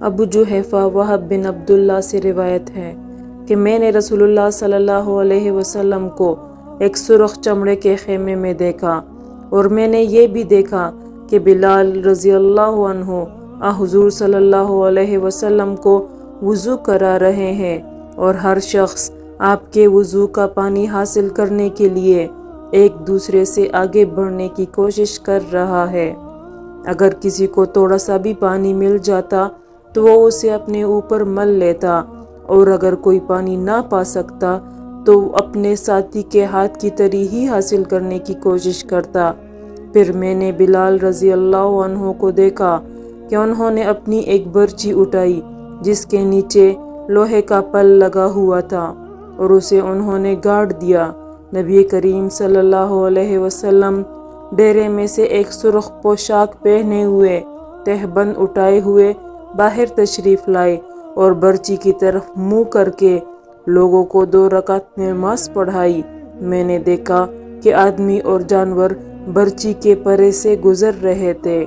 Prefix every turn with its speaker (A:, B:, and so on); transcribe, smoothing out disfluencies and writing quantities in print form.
A: ابو جحیفہ وہب بن عبداللہ سے روایت ہے کہ میں نے رسول اللہ صلی اللہ علیہ وسلم کو ایک سرخ چمڑے کے خیمے میں دیکھا، اور میں نے یہ بھی دیکھا کہ بلال رضی اللہ عنہ حضور صلی اللہ علیہ وسلم کو وضو کرا رہے ہیں، اور ہر شخص آپ کے وضو کا پانی حاصل کرنے کے لیے ایک دوسرے سے آگے بڑھنے کی کوشش کر رہا ہے۔ اگر کسی کو تھوڑا سا بھی پانی مل جاتا تو وہ اسے اپنے اوپر مل لیتا، اور اگر کوئی پانی نہ پا سکتا تو اپنے ساتھی کے ہاتھ کی تری ہی حاصل کرنے کی کوشش کرتا۔ پھر میں نے بلال رضی اللہ عنہ کو دیکھا کہ انہوں نے اپنی ایک برچی اٹھائی جس کے نیچے لوہے کا پل لگا ہوا تھا، اور اسے انہوں نے گاڑ دیا۔ نبی کریم صلی اللہ علیہ وسلم ڈیرے میں سے ایک سرخ پوشاک پہنے ہوئے، تہبند اٹھائے ہوئے باہر تشریف لائے، اور برچی کی طرف منہ کر کے لوگوں کو 2 رکعت نماز پڑھائی۔ میں نے دیکھا کہ آدمی اور جانور برچی کے پرے سے گزر رہے تھے۔